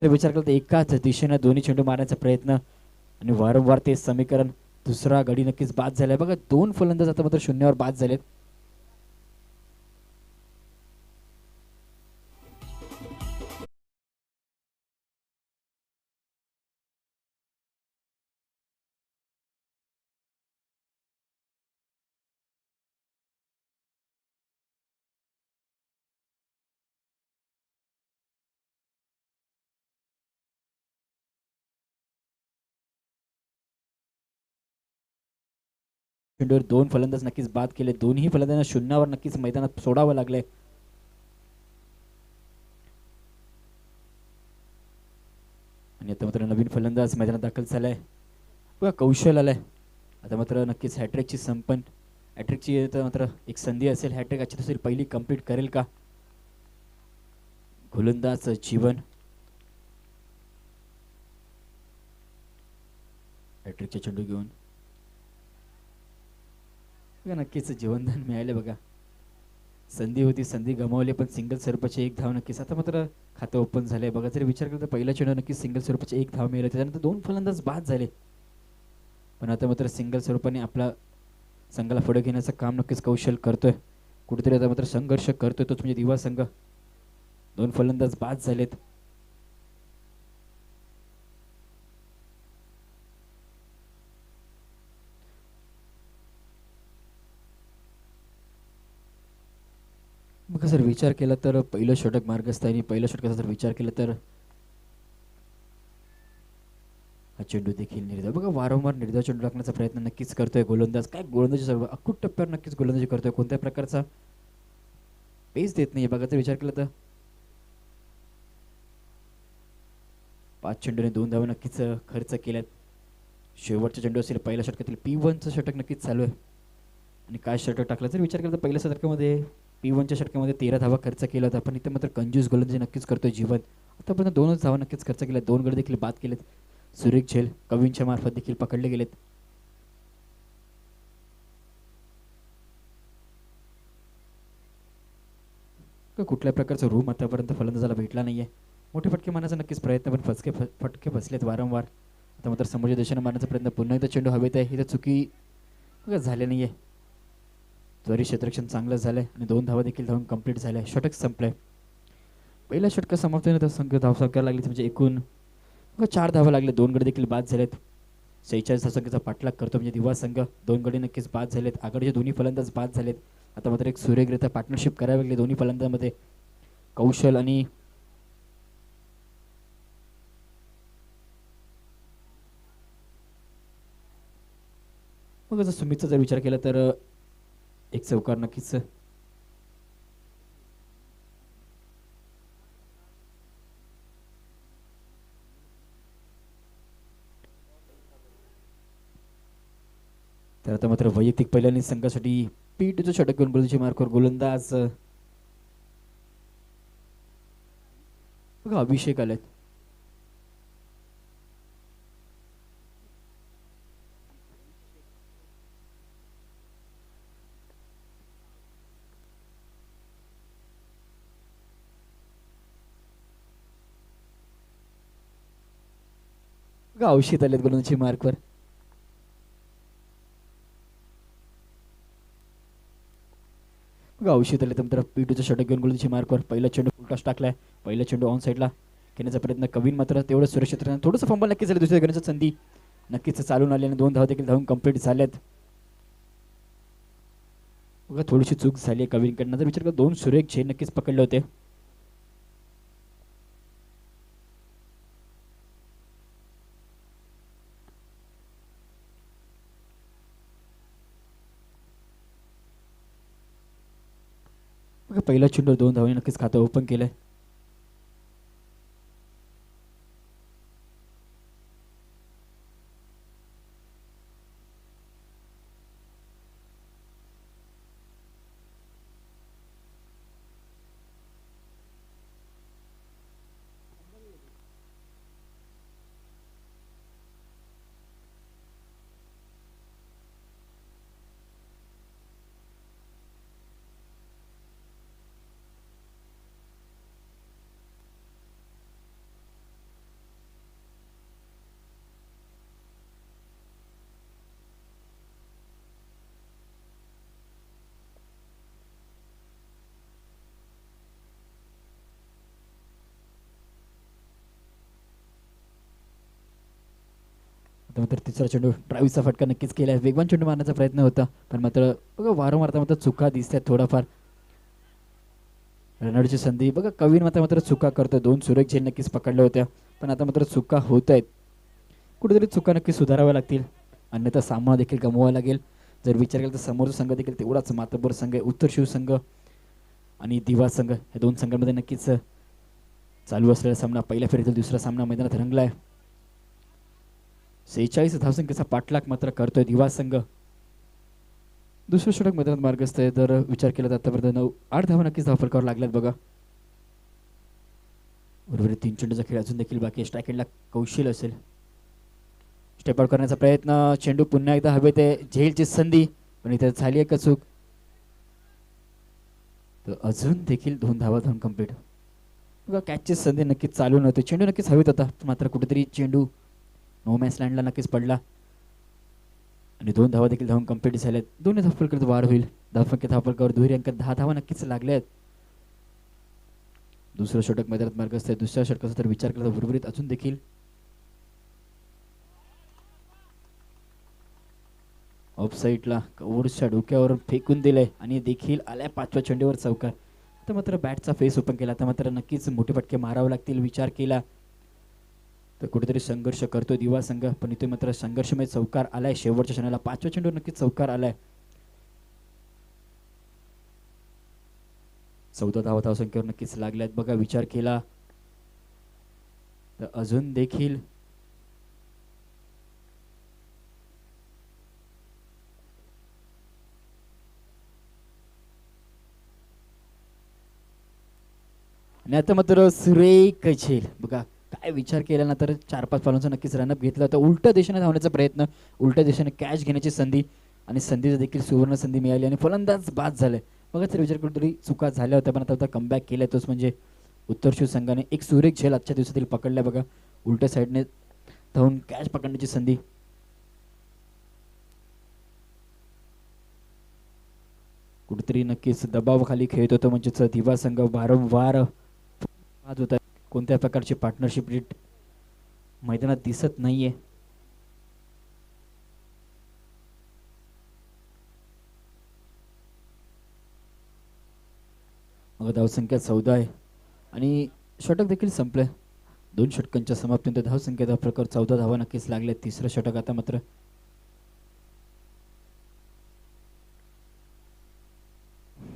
विचार केला तर एकाच दिशेने दोन्ही चेंडू मारण्याचा प्रयत्न आणि वारंवार ते समीकरण. दुसरा गडी नक्कीच बाद झालाय बघा. 2 फलंदाज आता मात्र शून्यावर बाद झालेत. चेंडूवर 2 फलंदाज नक्कीच बाद केले. दोन्ही फलंदाजांना शून्यावर नक्कीच मैदानात सोडावं लागलंय. आणि आता मात्र नवीन फलंदाज मैदानात दाखल झालाय बघा, कौशल आलाय. आता मात्र नक्कीच हॅट्रिकची संपन्न, हॅट्रिकची आता मात्र एक संधी असेल. हॅट्रिक आजची दुसरी पहिली कंप्लीट करेल का गोलंदाज जीवन? हॅट्रिकचे चेंडू घेऊन बघा नक्कीच जीवनदान मिळाले बघा. संधी होती, संधी गमावली, पण सिंगल स्वरूपाची एक धाव नक्कीच. आता मात्र खातं ओपन झालंय बघा. जर विचार केला तर पहिला चेंडू नक्कीच सिंगल स्वरूपाची एक धाव मिळाली, त्याच्यानंतर 2 फलंदाज बाद झाले. पण आता मात्र सिंगल स्वरूपाने आपला संघाला पुढे घेण्याचं काम नक्कीच कौशल करतोय. कुठेतरी आता मात्र संघर्ष करतोय तोच म्हणजे दिवा संघ. 2 फलंदाज बाद झालेत. मग जर विचार केला तर पहिलं षटक मार्गस्थ आहे. पहिल्या षटकाचा जर विचार केला तर हा चेंडू देखील निर्धाव बघा. वारंवार निर्धाव चेंडू टाकण्याचा प्रयत्न नक्कीच करतोय गोलंदाज. काय गोलंदाजी सर्व अकूट टप्प्यावर नक्कीच गोलंदाजी करतोय. कोणत्या प्रकारचा पेस देत नाही बघा. जर विचार केला तर 5 चेंडूने 2 धावा नक्कीच खर्च केल्यात. शेवटचा चेंडू असेल पहिल्या षटकातील P1चं षटक नक्कीच चालू आहे. आणि काय षटक टाकला जर विचार केला तर पहिल्या षटकामध्ये P1च्या षटकामध्ये 13 धावा खर्च केला होता. पण इथे मात्र कंजूस गोलंदाजी नक्कीच करतोय जीवन. आतापर्यंत 2च धावा नक्कीच खर्च केल्या. 2 गडी देखील बाद केलेत. सुरेख झेल कवींच्या मार्फत देखील पकडले गेलेत. कुठल्या प्रकारचा रूम आतापर्यंत फलंदाजाला भेटला नाहीये. मोठे फटके मारण्याचा नक्कीच प्रयत्न, पण फटके फसलेत वारंवार. आता मात्र समोरच्या दिशेने मारण्याचा प्रयत्न, पुन्हा एकदा चेंडू हवेत आहे. इथं चुकी झाली नाहीये. त्वरित क्षेत्ररक्षण चांगलं झालंय आणि 2 धावा देखील धावून कंप्लीट झाल्या. षटक संपलंय. पहिला षटक समाप्त होईन संघ धावसंख्या लागली म्हणजे एकूण 4 धावा लागले. 2 गडी देखील बाद झालेत. 46 धावसंख्येचा पाठलाग करतो म्हणजे दिवा संघ. 2 गडी नक्कीच बाद झालेत. आघाडीचे दोन्ही फलंदाज बाद झालेत. आता मात्र एक सुरेखरित्या पार्टनरशिप करावी लागली दोन्ही फलंदाजांमध्ये. कौशल आणि मग जर सुमितचा जर विचार केला तर एक चौकार नक्कीच तर आता मात्र वैयक्तिक पहिल्याने संघासाठी पीटीचं षटक घेऊन गोलंदाजी मार्कवर गोलंदाज बघा अभिषेक आलेत. बघा औषध आलेत गोलंदाजी मार्कवर. औषध आले तर पीटूचं षटक घेऊन गोलंदाजी मार्कवर. पहिला चेंडू फुलटॉस टाकलाय. पहिला चेंडू ऑन साईडला घेण्याचा प्रयत्न कवीन मात्र तेवढं सुरक्षित थोडंसं फंबल नक्कीच झालं. दुसऱ्या घेण्याची संधी नक्कीच चालून आली आणि 2 धावा देखील धावून कंप्लीट झाल्यात. बघा थोडीशी चूक झाली कवीनकडनं. जर विचार कर 2 सुरेख झेल नक्कीच पकडले होते. पहिला चेंडू 2 धावांनी नक्कीच खातं ओपन केलंय. मात्र तिसरा चेंडू ड्राईव्हचा फटका नक्कीच केलाय. वेगवान चेंडू मारण्याचा प्रयत्न होता पण मात्र बघा वारंवार मात्र चुका दिसतात थोडाफार. रनआउटची संधी बघा कवीन मात्र चुका करतोय. 2 सुरेख झेल नक्कीच पकडल्या होत्या पण आता मात्र चुका होत आहेत. कुठेतरी चुका नक्की सुधाराव्या लागतील अन्यथा सामना देखील गमवावा लागेल. जर विचार केला तर समोरचा संघ देखील तेवढाच मातब्बर संघ आहे. उत्तर शिव संघ आणि दिवा संघ या 2 संघांमध्ये नक्कीच चालू असलेला सामना पहिल्या फेरीतील दुसरा सामना मैदानात रंगलाय. 46 धावसंख्येचा पाठलाग मात्र करतोय दिवा संघ. दुसरं षटक मैदानात मार्गस्थ आहे. जर विचार केला तर आतापर्यंत 8 धावा नक्कीच धावफलकावर लागल्यात बघा. उर्वरित 3 चेंडूचा खेळ अजून देखील बाकी. स्ट्राईक एंडला कौशल असेल. स्टेप आउट करण्याचा प्रयत्न. चेंडू पुन्हा एकदा हवेत आहे. झेलची संधी पण इथे झाली आहे का चूक. तर अजून देखील 2 धावा धावून कंप्लीट. बघा कॅचची संधी नक्कीच चालू नव्हती. चेंडू नक्कीच हवेत होता मात्र कुठेतरी चेंडू नो मॅच लँडला नक्कीच पडला आणि 2 धावा देखील धावून कंप्लीट झाल्यात. 2 धावफलकात वाढ होईल. धावफलकावर दुहेरी अंक 10 धावा नक्कीच लागल्या आहेत. दुसरं षटक मैदानात मार्गस्थ आहे. दुसऱ्या षटकाचा तर विचार केला तर उर्वरित अजून देखील ऑफ साईडला कव्हरच्या डोक्यावर फेकून दिलंय आणि देखील आल्या 5व्या चेंडूवर चौकार. आता मात्र बॅटचा फेस ओपन केला. आता मात्र नक्कीच मोठे फटके मारावे लागतील. विचार केला तर कुठेतरी संघर्ष करतोय दिवा संघ पण इथे मात्र संघर्षमय चौकार आलाय. शेवटच्या क्षणाला 5व्या चेंडूवर नक्कीच चौकार आलाय. 14 धावा धावसंख्येवर नक्कीच लागल्यात बघा. विचार केला तर अजून देखील आणि आता मात्र सुरेख झेल बघा. काय विचार केला ना तर 4-5 फॉलोचा नक्कीच रनअप घेतला होता. उलट्या दिशेने धावण्याचा प्रयत्न. उलट्या दिशेने कॅच घेण्याची संधी आणि संधीचा देखील सुवर्ण संधी मिळाली आणि फलंदाज बाद झाले. बघा तर विचार करून तरी चुका झाल्या होत्या पण आता कमबॅक केलाय. तोच म्हणजे उत्तर शिव संघाने एक सुरेख झेल आजच्या दिवसातील पकडल्या बघा. उलट्या साईडने धावून कॅच पकडण्याची संधी. कुठेतरी नक्कीच दबावाखाली खेळत होतो म्हणजेच दिवा संघ वारंवार बाद होता. कोणत्या प्रकारची पार्टनरशिप मैदानात दिसत नाहीये. मग धावसंख्या 14 आहे आणि षटक देखील संपले. 2 षटकांच्या समाप्तीनंतर धावसंख्येचा प्रकार 14 धावा नक्कीच लागले. तिसरं षटक आता मात्र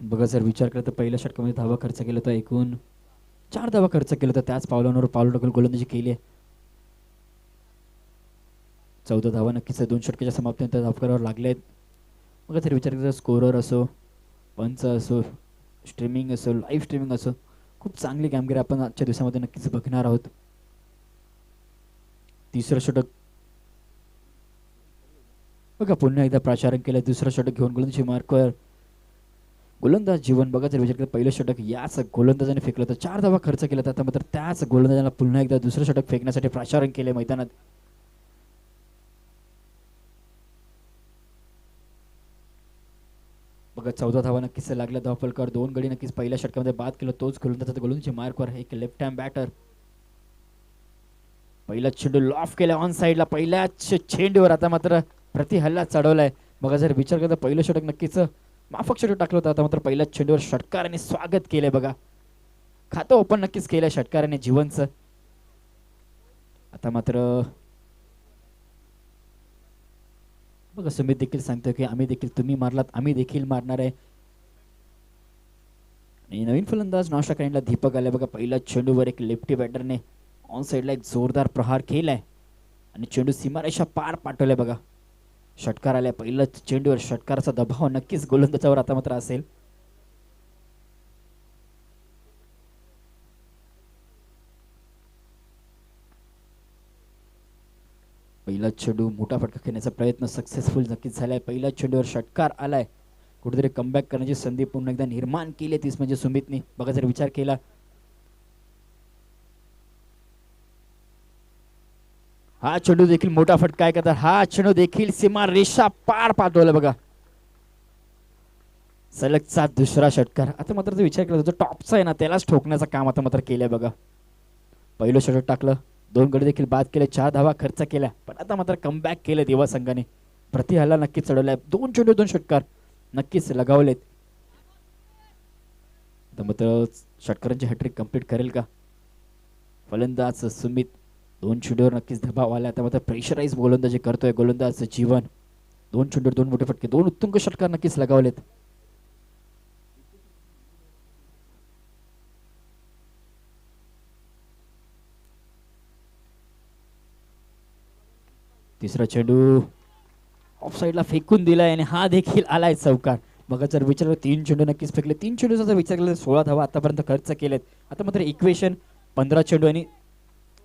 बघा जर विचार केला तर पहिल्या षटकामध्ये धावा खर्च केला तर एकूण 4 धावा खर्च केला तर त्याच पावलांवर पाऊल टाकून गोलंदाजी केली आहे. 14 धावा नक्कीच 2 षटकाच्या समाप्तीनंतर धावकरावर लागले आहेत. मग जर विचार केला स्कोरर असो, पंच असो, स्ट्रीमिंग असो, लाईव्ह स्ट्रीमिंग असो, खूप चांगली कामगिरी आपण आजच्या दिवसामध्ये नक्कीच बघणार आहोत. तिसरं षटक बघा पुन्हा एकदा प्राचारण केलं. दुसरं षटक घेऊन गोलंदाजी मार्कवर गोलंदाज जीवन. बघा जर विचार केला पहिलं षटक याच गोलंदाजाने फेकलं तर 4 धावा खर्च केला तर आता मात्र त्याच गोलंदाजाला पुन्हा एकदा दुसरं षटक फेकण्यासाठी प्राचारण केले मैदानात. बघा 14 धावा नक्कीच लागल्या धावफलकावर. 2 गडी नक्कीच पहिल्या षटकामध्ये बाद केलं. तोच गोलंदाज गोलंदाजी मार्कवर एक लेफ्ट हँड बॅटर. पहिला चेंडू लॉफ केला ऑन साईडला. पहिल्याच चेंडूवर आता मात्र प्रति हल्ला चढवलाय. बघा जर विचार केला तर पहिलं षटक नक्कीच माफक षटक टाकलं होतं. आता मात्र पहिल्याच चेंडूवर षटकाराने स्वागत केलंय. बघा खातं ओपन नक्कीच केलंय षटकाराने जीवनचं. आता मात्र बघा सुमित देखील सांगतोय की आम्ही देखील, तुम्ही मारलात आम्ही देखील मारणार आहे. आणि नवीन फलंदाज नाशकांना दीपक आलाय. बघा पहिल्या चेंडूवर एक लेफ्टी बॅटरने ऑन साईडला एक जोरदार प्रहार केलाय आणि चेंडू सीमारेषा पार पाठवलाय. बघा षटकार आलाय. पहिल्या चेंडूवर षटकाराचा दबाव नक्कीच गोलंदाजावर आता मात्र असेल. पहिला चेंडू मोठा फटका खेळण्याचा प्रयत्न सक्सेसफुल नक्कीच झालाय. पहिल्या चेंडूवर षटकार आलाय. कुठेतरी कमबॅक करण्याची संधी पुन्हा एकदा निर्माण केली तीच म्हणजे सुमितनी. बघा जर विचार केला हा चेंडू देखील मोठा फटका आहे का तर हा चेंडू देखील सीमा रेषा पार पाठवला. बघा सलगचा दुसरा षटकार. आता मात्र जर विचार केला जो टॉपचा आहे ना त्यालाच ठोकण्याचं काम आता मात्र केलंय. बघा पहिलं षटक टाकलं, 2 गडी देखील बाद केले, 4 धावा खर्च केल्या, पण आता मात्र कमबॅक केलं दिवा संघाने. प्रति हल्ला नक्कीच चढवलाय. 2 चेंडू 2 षटकार नक्कीच लगावलेत. आता मात्र षटकारांची हॅट्रिक कंप्लीट करेल का फलंदाज सुमित? 2 चेंडूवर नक्कीच दबाव आला. आता मात्र प्रेशराईज गोलंदाजी करतोय गोलंदाज जीवन. 2 चेंडूवर 2 मोठे फटके, 2 उत्तुंग षटकार नक्कीच लगावलेत. तिसरा चेंडू ऑफ साईडला फेकून दिलाय आणि हा देखील आलाय चौकार. बघा जर विचार 3 चेंडू नक्कीच फेकले. 3 चेंडूचा जर विचार केला तर 16 धावा आतापर्यंत खर्च केलेत. आता मात्र इक्वेशन 15 चेंडू आणि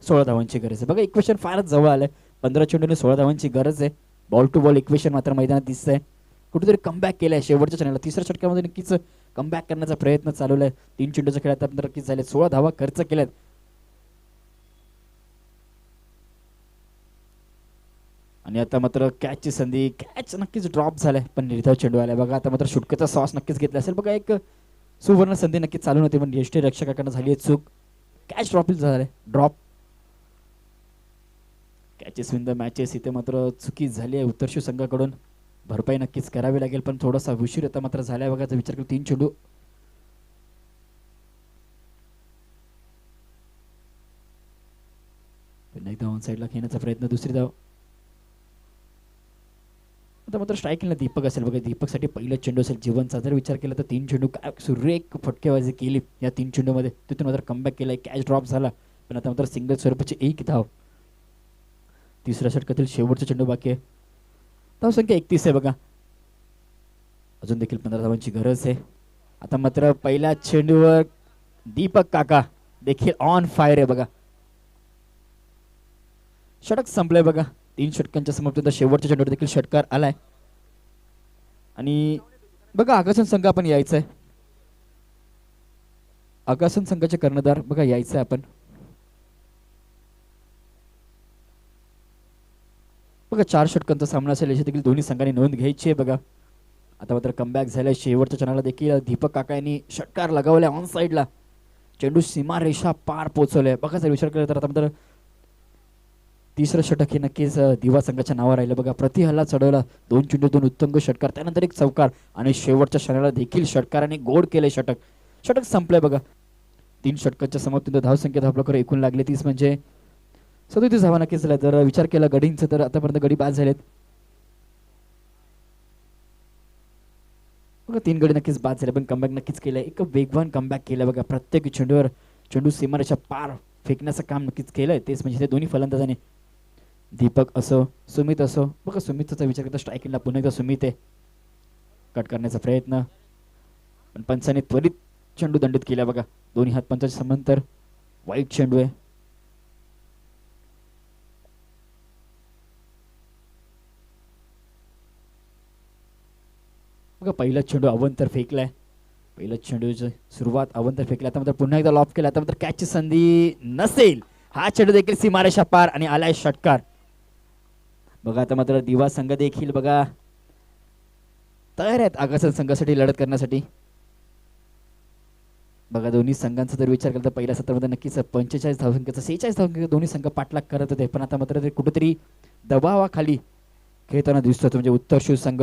16 धावांची गरज आहे. बघा इक्वेशन फारच जवळ आलंय. 15 चेंडू आणि 16 धावांची गरज आहे. बॉल टू बॉल इक्वेशन मात्र मैदानात दिसतंय. कुठेतरी कमबॅक केलाय शेवटच्या चेंडूला. तिसऱ्या षटकामध्ये नक्कीच कमबॅक करण्याचा प्रयत्न चालवलाय. 3 चेंडूचा खेळ आता नक्कीच झाले. 16 धावा खर्च केल्यात. आणि आता मात्र कॅचची संधी, कॅच नक्कीच ड्रॉप झालाय पण निर्धाव चेंडू आलाय. बघा आता मात्र शुटकेचा सॉस नक्कीच घेतला असेल. बघा एक सुवर्ण संधी नक्कीच चालू नव्हती पण यष्टी रक्षकाकडनं झाली आहे चूक. कॅच ड्रॉप झालाय. Drop catches win the matches. इथे मात्र चुकी झाली आहे उत्तरशू संघाकडून. भरपाई नक्कीच करावी लागेल पण थोडासा उशीर आता मात्र झालाय. बघा जर विचार केला 3 चेंडू पुन्हा एकदा ऑन साईडला खेळण्याचा प्रयत्न. दुसरी धाव. आता मात्र स्ट्रायकिंगला दीपक असेल. बघा दीपकसाठी पहिला चेंडू असेल जीवनचा. जर विचार केला तर 3 चेंडू काय सुरेख फटकेबाजी केली या 3 चेंडूमध्ये. तिथून मात्र कमबॅक केलाय. कॅच ड्रॉप झाला पण आता मात्र सिंगल स्वरूपाची 1 धाव. तिसऱ्या षटकातील शेवटचा चेंडू बाकी आहे. धावसंख्या 31 आहे. बघा अजून देखील 15 धावांची गरज आहे. आता मात्र पहिल्या चेंडूवर दीपक काका देखील ऑन फायर आहे. बघा षटक संपलंय. बघा 3 षटकांच्या समाप्तीनंतर शेवटच्या चेंडूवर देखील षटकार आलाय. आणि बघा आकाशन संघ आपण यायचंय. आकाशन संघाचे कर्णधार बघा यायचंय आपण. बघा 4 षटकांचा सामना असेल याची देखील दोन्ही संघांनी नोंद घ्यायची आहे. बघा आता मात्र कमबॅक झालाय. शेवटच्या चेंडूला देखील दीपक काका यांनी षटकार लगावलाय ऑन साईडला. चेंडू सीमा रेषा पार पोहोचवलाय. बघा जर विचार केला तर आता मात्र तिसरं षटक हे नक्कीच दिवा संघाच्या नावावर राहिलं. बघा प्रति हल्ला चढवला. 2 चेंडू 2 उत्तुंग षटकार, त्यानंतर एक चौकार आणि शेवटच्या क्षणाला देखील षटकाराने गोड केले षटक. षटक संपलंय बघा. 3 षटकांच्या समाप्तीनंतर धावसंख्या धावपलकर एकूण लागले 30 म्हणजे 37 धावा नक्कीच झाल्या. जर विचार केला गडींचा तर आतापर्यंत गडी बाद झालेत बघा. 3 गडी नक्कीच बाद झाले पण कमबॅक नक्कीच केलंय. एक वेगवान कमबॅक केलं बघा. प्रत्येक चेंडूवर चेंडू सीमारेषा पार फेकण्याचं काम नक्कीच केलंय. तेच म्हणजे ते दोन्ही फलंदाजाने दीपक असो सुमित असो बघा. सुमितचा विचार करता स्ट्रायकिंगला पुन्हा एकदा सुमित आहे. कट करण्याचा प्रयत्न पण पंचाने त्वरित चेंडू दंडित केला बघा. दोन्ही हात पंचाच्या समांतर. वाईट चेंडू आहे. बघा पहिला चेंडू अवंतर फेकलाय. पहिला चेंडूची सुरुवात अवंतर फेकला. आता मात्र पुन्हा एकदा लॉफ केला. आता मात्र कॅचची संधी नसेल. हा चेंडू देखील सीमारेषा पार आणि आलाय षटकार बघा. आता मात्र दिवा संघ देखील बघा तयार आहेत आगासन संघासाठी लढत करण्यासाठी बघा. दोन्ही संघांचा जर विचार केला तर पहिल्या सत्रामध्ये नक्कीच 45 धावसंख्येचा 46 धावसंख्येचा दोन्ही संघ पाठलाग करत होते. पण आता मात्र ते कुठेतरी दबावाखाली खेळताना दिसतो म्हणजे उत्तर शिव संघ.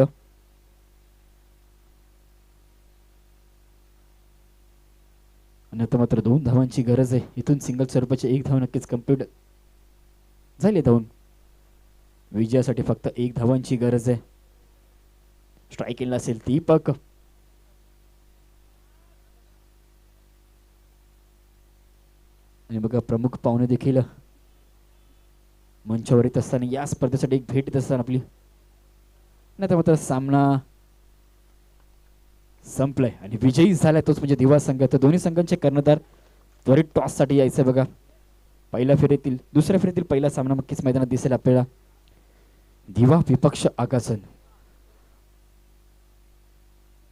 आणि आता मात्र 2 धावांची गरज आहे. इथून सिंगल स्वरूपाची 1 धाव नक्कीच कंप्लीट झाली. धावून विजयासाठी फक्त 1 धावांची गरज आहे. स्ट्रायकिंगला असेल दीपक. आणि बघा प्रमुख पाहुणे देखील मंचावर येत असताना या स्पर्धेसाठी एक भेट देत असताना आपली. नाही तर मात्र सामना संपलाय आणि विजयी झालाय तोच म्हणजे दिवा संघ. तर दोन्ही संघांचे कर्णधार त्वरित टॉस साठी यायचं बघा. पहिल्या फेरीतील दुसऱ्या फेरीतील पहिला सामना नक्कीच मैदानात दिसेल आपल्याला. दिवा विपक्ष आगासन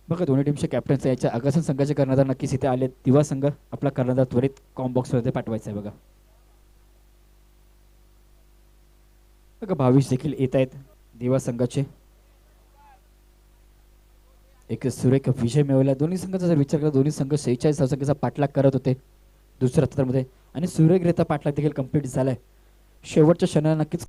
बघा. दोन्ही टीमचे कॅप्टन्स याच्या आगासन संघाचे कर्णधार नक्कीच इथे आले. दिवा संघ आपला कर्णधार त्वरित कॉम बॉक्स मध्ये पाठवायचा आहे बघा. बघा भाविश देखील येत आहेत दिवा संघाचे. एक सुरेख विजय मिळवला. दोन्ही संघाचा जर विचार केला दोन्ही संघ 46 धावसंख्येचा पाठलाग करत होते दुसऱ्या सत्रामध्ये आणि सुरेखरित्या पाठलाग देखील कंप्लीट झालाय. शेवटच्या क्षणाला नक्कीच